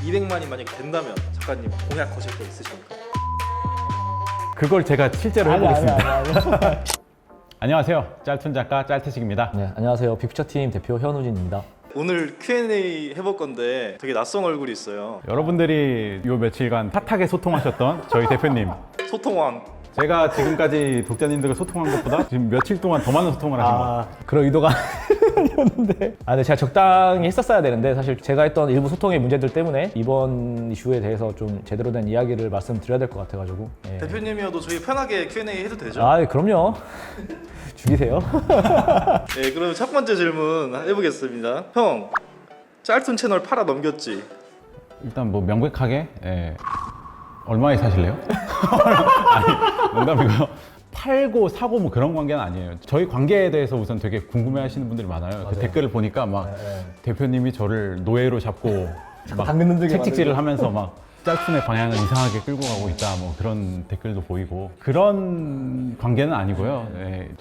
200만이 만약에 된다면 작가님 공약 거실 거 있으십니까? 그걸 제가 실제로 해보겠습니다. 아니. 안녕하세요. 짤툰 작가 짤트식입니다. 네, 안녕하세요. 빅피처팀 대표 현우진입니다. 오늘 Q&A 해볼 건데 되게 낯선 얼굴이 있어요. 여러분들이 요 며칠간 핫하게 소통하셨던 저희 대표님. 소통왕. 제가 지금까지 독자님들과 소통한 것보다 지금 며칠 동안 더 많은 소통을 하신 거예요. 그런 의도가 아니었는데. 근데 제가 적당히 했었어야 되는데 사실 제가 했던 일부 소통의 문제들 때문에 이번 이슈에 대해서 좀 제대로 된 이야기를 말씀드려야 될 것 같아가지고. 예. 대표님이어도 저희 편하게 Q&A 해도 되죠? 그럼요. 죽이세요. 네, 그럼 첫 번째 질문 해보겠습니다. 형, 짤툰 채널 팔아 넘겼지? 일단 뭐 명백하게 얼마에 사실래요? 아니, 농담이고요. 팔고 사고 뭐 그런 관계는 아니에요. 저희 관계에 대해서 우선 되게 궁금해하시는 분들이 많아요. 그 댓글을 보니까 막 대표님이 저를 노예로 잡고 막 당근 흔들게 채찍질을 하면서 막 짤툰의 방향을 이상하게 끌고 가고 있다 뭐 그런 댓글도 보이고 그런 관계는 아니고요.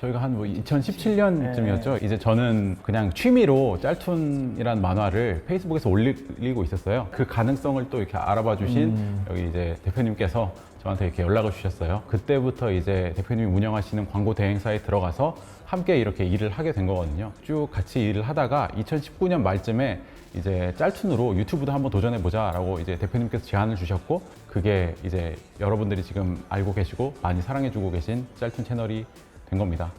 저희가 한 뭐 2017년쯤이었죠. 이제 저는 그냥 취미로 짤툰이란 만화를 페이스북에서 올리고 있었어요. 그 가능성을 또 이렇게 알아봐 주신 여기 이제 대표님께서 저한테 이렇게 연락을 주셨어요. 그때부터 이제 대표님이 운영하시는 광고 대행사에 들어가서 함께 이렇게 일을 하게 된 거거든요. 쭉 같이 일을 하다가 2019년 말쯤에 이제 짤툰으로 유튜브도 한번 도전해보자 라고 이제 대표님께서 제안을 주셨고 그게 이제 여러분들이 지금 알고 계시고 많이 사랑해주고 계신 짤툰 채널이 된 겁니다.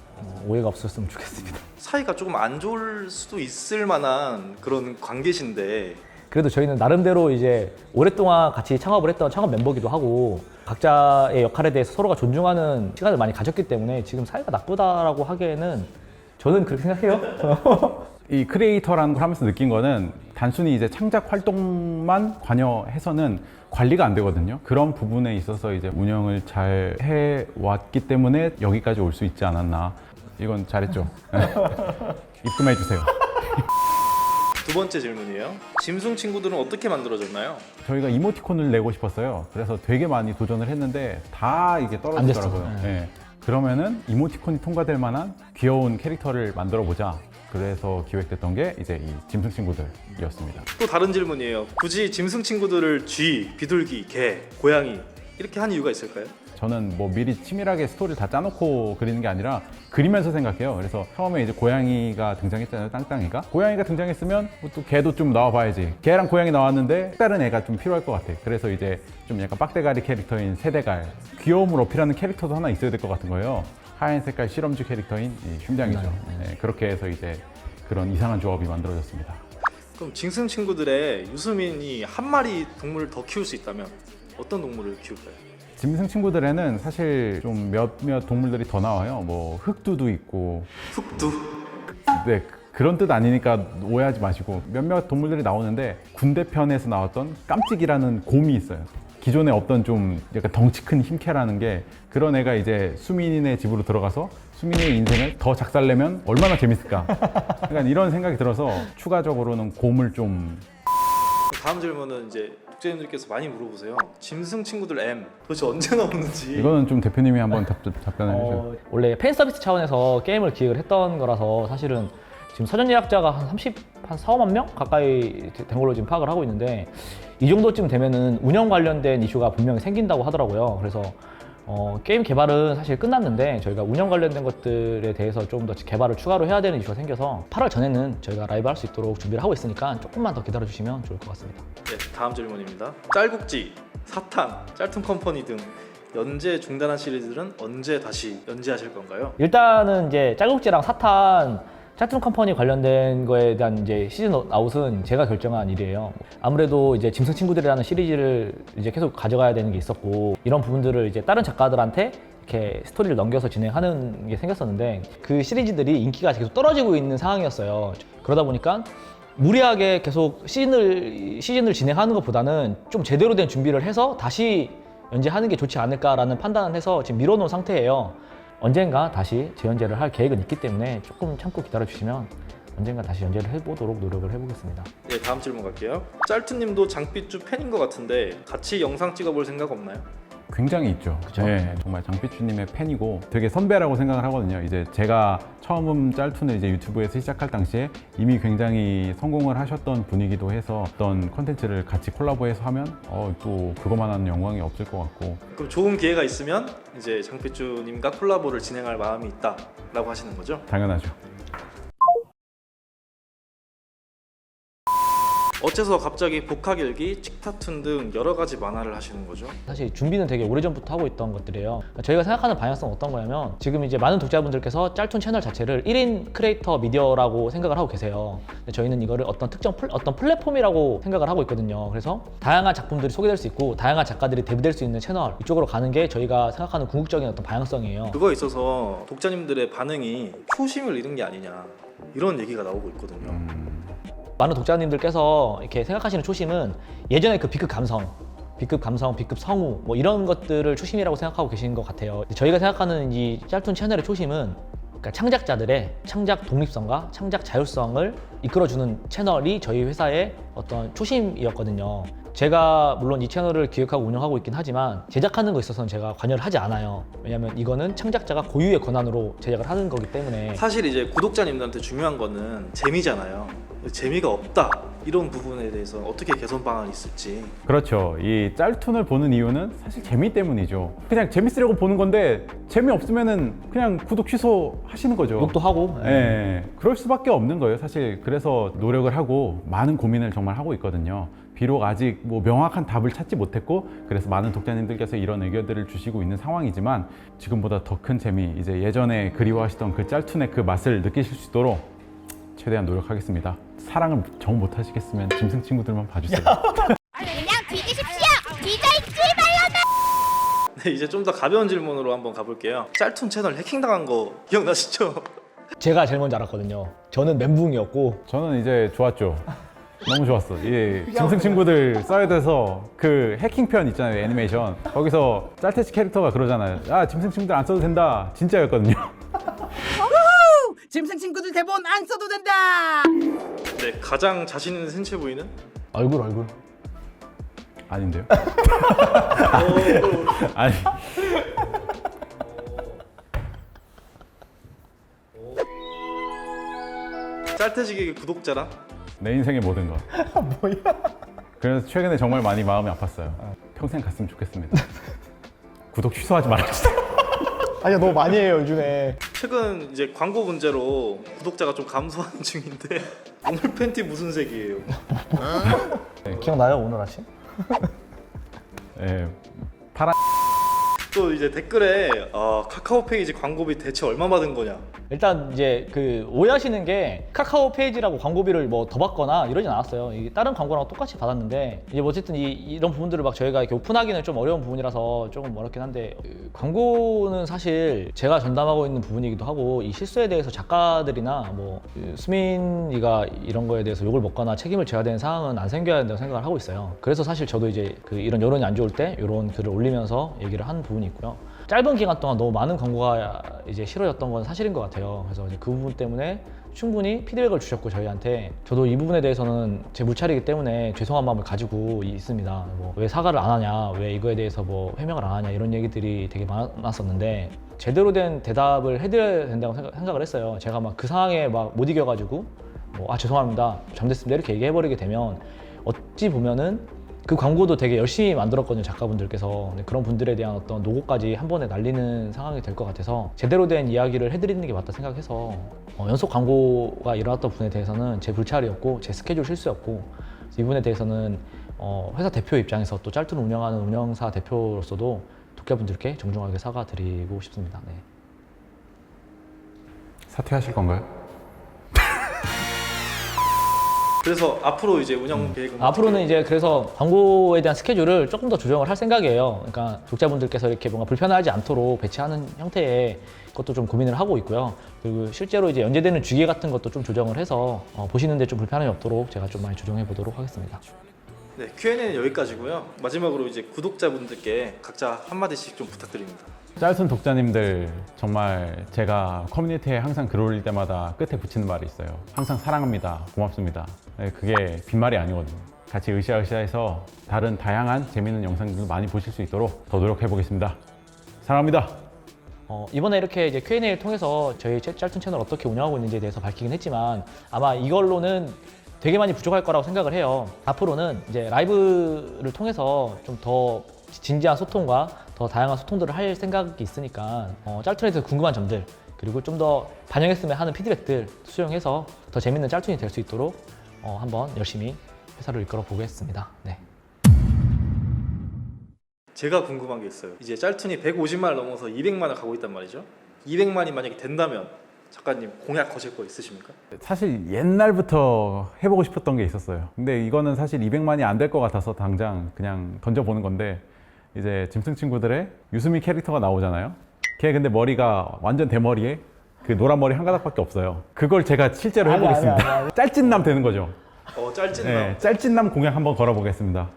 오해가 없었으면 좋겠습니다. 사이가 조금 안 좋을 수도 있을 만한 그런 관계신데 그래도 저희는 나름대로 이제 오랫동안 같이 창업을 했던 창업 멤버기도 하고 각자의 역할에 대해서 서로가 존중하는 시간을 많이 가졌기 때문에 지금 사이가 나쁘다라고 하기에는 저는 그렇게 생각해요. 이 크리에이터라는 걸 하면서 느낀 거는 단순히 이제 창작 활동만 관여해서는 관리가 안 되거든요. 그런 부분에 있어서 이제 운영을 잘 해왔기 때문에 여기까지 올 수 있지 않았나. 이건 잘했죠. 입금해 주세요. 두 번째 질문이에요. 짐승 친구들은 어떻게 만들어졌나요? 저희가 이모티콘을 내고 싶었어요. 그래서 되게 많이 도전을 했는데 다 이게 떨어지더라고요. 안 됐어. 네. 그러면은 이모티콘이 통과될 만한 귀여운 캐릭터를 만들어 보자. 그래서 기획됐던 게 이제 이 짐승 친구들이었습니다. 또 다른 질문이에요. 굳이 짐승 친구들을 쥐, 비둘기, 개, 고양이 이렇게 한 이유가 있을까요? 저는 뭐 미리 치밀하게 스토리를 다 짜놓고 그리는 게 아니라 그리면서 생각해요. 그래서 처음에 이제 고양이가 등장했잖아요. 땅땅이가. 고양이가 등장했으면 또 개도 좀 나와봐야지. 개랑 고양이 나왔는데 다른 애가 좀 필요할 것 같아. 그래서 이제 좀 약간 빡대가리 캐릭터인 세대갈. 귀여움을 어필하는 캐릭터도 하나 있어야 될 것 같은 거예요. 하얀 색깔 실험주 캐릭터인 이 흉장이죠. 네, 그렇게 해서 이제 그런 이상한 조합이 만들어졌습니다. 그럼 짐승 친구들의 유수민이 한 마리 동물을 더 키울 수 있다면 어떤 동물을 키울까요? 짐승 친구들에는 사실 좀 몇몇 동물들이 더 나와요. 뭐 흑두도 있고. 흑두. 네, 그런 뜻 아니니까 오해하지 마시고 몇몇 동물들이 나오는데 군대편에서 나왔던 깜찍이라는 곰이 있어요. 기존에 없던 좀 약간 덩치 큰 힘캐라는 게 그런 애가 이제 수민이네 집으로 들어가서 수민이의 인생을 더 작살내면 얼마나 재밌을까. 약간 이런 생각이 들어서 추가적으로는 곰을 좀. 다음 질문은 이제 독자님들께서 많이 물어보세요. 짐승 친구들 M 도대체 언제 나오는지. 이거는 좀 대표님이 한번 답변을 해주세요. 원래 팬 서비스 차원에서 게임을 기획을 했던 거라서 사실은 지금 사전 예약자가 한 4, 5만 명 가까이 된 걸로 지금 파악을 하고 있는데 이 정도쯤 되면은 운영 관련된 이슈가 분명히 생긴다고 하더라고요. 그래서 게임 개발은 사실 끝났는데 저희가 운영 관련된 것들에 대해서 좀 더 개발을 추가로 해야 되는 이슈가 생겨서 8월 전에는 저희가 라이브 할 수 있도록 준비를 하고 있으니까 조금만 더 기다려 주시면 좋을 것 같습니다. 네, 다음 질문입니다. 짤국지, 사탕, 짤툰 컴퍼니 등 연재 중단한 시리즈는 언제 다시 연재하실 건가요? 일단은 이제 짤국지랑 사탄 짤툰 컴퍼니 관련된 거에 대한 이제 시즌 아웃은 제가 결정한 일이에요. 아무래도 이제 짐승 친구들이라는 시리즈를 이제 계속 가져가야 되는 게 있었고 이런 부분들을 이제 다른 작가들한테 이렇게 스토리를 넘겨서 진행하는 게 생겼었는데 그 시리즈들이 인기가 계속 떨어지고 있는 상황이었어요. 그러다 보니까 무리하게 계속 시즌을 진행하는 것보다는 좀 제대로 된 준비를 해서 다시 연재하는 게 좋지 않을까라는 판단을 해서 지금 미뤄놓은 상태예요. 언젠가 다시 재연재를 할 계획은 있기 때문에 조금 참고 기다려주시면 언젠가 다시 연재를 해보도록 노력을 해보겠습니다. 네, 다음 질문 갈게요. 짤툰님도 장삐쭈 팬인 것 같은데 같이 영상 찍어볼 생각 없나요? 굉장히 있죠. 그쵸? 네, 정말 장삐쭈님의 팬이고 되게 선배라고 생각을 하거든요. 이제 제가 처음 짤툰을 이제 유튜브에서 시작할 당시에 이미 굉장히 성공을 하셨던 분이기도 해서 어떤 컨텐츠를 같이 콜라보해서 하면 또 그거만한 영광이 없을 것 같고. 그럼 좋은 기회가 있으면 이제 장삐쭈님과 콜라보를 진행할 마음이 있다라고 하시는 거죠? 당연하죠. 어째서 갑자기 복학일기, 칙타툰 등 여러 가지 만화를 하시는 거죠? 사실 준비는 되게 오래전부터 하고 있던 것들이에요. 저희가 생각하는 방향성은 어떤 거냐면 지금 이제 많은 독자분들께서 짤툰 채널 자체를 1인 크리에이터 미디어라고 생각을 하고 계세요. 근데 저희는 이거를 어떤 특정 어떤 플랫폼이라고 생각을 하고 있거든요. 그래서 다양한 작품들이 소개될 수 있고 다양한 작가들이 데뷔될 수 있는 채널 이쪽으로 가는 게 저희가 생각하는 궁극적인 어떤 방향성이에요. 그거에 있어서 독자님들의 반응이 초심을 잃은 게 아니냐 이런 얘기가 나오고 있거든요. 많은 독자님들께서 이렇게 생각하시는 초심은 예전에 그 B급 감성, B급 성우 뭐 이런 것들을 초심이라고 생각하고 계신 것 같아요. 저희가 생각하는 이 짤툰 채널의 초심은 그러니까 창작자들의 창작 독립성과 창작 자율성을 이끌어주는 채널이 저희 회사의 어떤 초심이었거든요. 제가 물론 이 채널을 기획하고 운영하고 있긴 하지만 제작하는 거 있어서는 제가 관여를 하지 않아요. 왜냐면 이거는 창작자가 고유의 권한으로 제작을 하는 거기 때문에. 사실 이제 구독자님들한테 중요한 거는 재미잖아요. 재미가 없다 이런 부분에 대해서 어떻게 개선 방안이 있을지. 그렇죠. 이 짤툰을 보는 이유는 사실 재미 때문이죠. 그냥 재밌으려고 보는 건데 재미없으면은 그냥 구독 취소하시는 거죠. 욕도 하고. 네, 그럴 수밖에 없는 거예요. 사실 그래서 노력을 하고 많은 고민을 정말 하고 있거든요. 비록 아직 뭐 명확한 답을 찾지 못했고 그래서 많은 독자님들께서 이런 의견들을 주시고 있는 상황이지만 지금보다 더 큰 재미, 이제 예전에 그리워하시던 그 짤툰의 그 맛을 느끼실 수 있도록 최대한 노력하겠습니다. 사랑을 정 못하시겠으면 짐승 친구들만 봐주세요. 그냥 뒤지십시오. 뒤져있지 말라나. 네, 이제 좀 더 가벼운 질문으로 한번 가볼게요. 짤툰 채널 해킹당한 거 기억나시죠? 제가 제일 먼저 알았거든요. 저는 멘붕이었고 저는 이제 좋았죠. 너무 좋았어. 이 짐승 친구들 써야 돼서 그 해킹편 있잖아요, 애니메이션. 거기서 짤테치 캐릭터가 그러잖아요. 아, 짐승 친구들 안 써도 된다. 진짜였거든요. 짐승 친구들 대본 안 써도 된다. 네, 가장 자신 있는 생체 부위는? 얼굴. 아닌데요? 아니. 짤태식의 구독자랑? 내 인생의 모든 것. 뭐야? 그래서 최근에 정말 많이 마음이 아팠어요. 평생 갔으면 좋겠습니다. 구독 취소하지 말아주세요. 아니야 너무 많이 해요 요즘에. 최근 이제 광고 문제로 구독자가 좀 감소하는 중인데 오늘 팬티 무슨 색이에요? 기억나요 오늘 아침? 네, 파란. 또 이제 댓글에 카카오 페이지 광고비 대체 얼마 받은 거냐? 일단 이제 그 오해하시는 게 카카오 페이지라고 광고비를 뭐 더 받거나 이러진 않았어요. 이게 다른 광고랑 똑같이 받았는데 이제 뭐 어쨌든 이런 부분들을 막 저희가 이렇게 오픈하기는 좀 어려운 부분이라서 조금 어렵긴 한데 그 광고는 사실 제가 전담하고 있는 부분이기도 하고 이 실수에 대해서 작가들이나 뭐그 수민이가 이런 거에 대해서 욕을 먹거나 책임을 져야 되는 상황은 안 생겨야 된다고 생각을 하고 있어요. 그래서 사실 저도 이제 그 이런 여론이 안 좋을 때 이런 글을 올리면서 얘기를 한 부분이 있고요. 짧은 기간 동안 너무 많은 광고가 이제 싫어졌던 건 사실인 것 같아요. 그래서 이제 그 부분 때문에 충분히 피드백을 주셨고 저희한테 저도 이 부분에 대해서는 제 물차리기 때문에 죄송한 마음을 가지고 있습니다. 뭐 왜 사과를 안 하냐, 왜 이거에 대해서 뭐 해명을 안 하냐 이런 얘기들이 되게 많았었는데 제대로 된 대답을 해드려야 된다고 생각을 했어요. 제가 막 그 상황에 막 못 이겨가지고 뭐 죄송합니다, 잘못했습니다 이렇게 얘기해버리게 되면 어찌 보면은 그 광고도 되게 열심히 만들었거든요, 작가분들께서. 근데 그런 분들에 대한 어떤 노고까지 한 번에 날리는 상황이 될 것 같아서 제대로 된 이야기를 해드리는 게 맞다 생각해서 연속 광고가 일어났던 부분에 대해서는 제 불찰이었고 제 스케줄 실수였고 이 부분에 대해서는 회사 대표 입장에서 또 짤툰 운영하는 운영사 대표로서도 독자분들께 정중하게 사과드리고 싶습니다. 네. 사퇴하실 건가요? 그래서 앞으로 이제 운영 계획은 앞으로는 이제 그래서 광고에 대한 스케줄을 조금 더 조정을 할 생각이에요. 그러니까 독자분들께서 이렇게 뭔가 불편하지 않도록 배치하는 형태의 것도 좀 고민을 하고 있고요. 그리고 실제로 이제 연재되는 주기 같은 것도 좀 조정을 해서 보시는데 좀 불편함이 없도록 제가 좀 많이 조정해 보도록 하겠습니다. 네, Q&A는 여기까지고요. 마지막으로 이제 구독자분들께 각자 한마디씩 좀 부탁드립니다. 짤툰 독자님들, 정말 제가 커뮤니티에 항상 글 올릴 때마다 끝에 붙이는 말이 있어요. 항상 사랑합니다, 고맙습니다. 네, 그게 빈말이 아니거든요. 같이 으쌰으쌰해서 다른 다양한 재미있는 영상들도 많이 보실 수 있도록 더 노력해 보겠습니다. 사랑합니다. 이번에 이렇게 이제 Q&A를 통해서 저희 짤툰 채널 어떻게 운영하고 있는지에 대해서 밝히긴 했지만 아마 이걸로는 되게 많이 부족할 거라고 생각을 해요. 앞으로는 이제 라이브를 통해서 좀 더 진지한 소통과 더 다양한 소통들을 할 생각이 있으니까 짤툰에 대해서 궁금한 점들 그리고 좀 더 반영했으면 하는 피드백들 수용해서 더 재밌는 짤툰이 될 수 있도록 한번 열심히 회사를 이끌어 보겠습니다. 네. 제가 궁금한 게 있어요. 이제 짤툰이 150만을 넘어서 200만을 가고 있단 말이죠. 200만이 만약에 된다면 작가님 공약 거실 거 있으십니까? 사실 옛날부터 해보고 싶었던 게 있었어요. 근데 이거는 사실 200만이 안 될 것 같아서 당장 그냥 던져보는 건데 이제 짐승 친구들의 유수미 캐릭터가 나오잖아요. 걔 근데 머리가 완전 대머리에 그 노란 머리 한 가닥밖에 없어요. 그걸 제가 실제로 해보겠습니다. 짤찐남 되는 거죠. 짤찐남. 네, 짤찐남 공약 한번 걸어보겠습니다.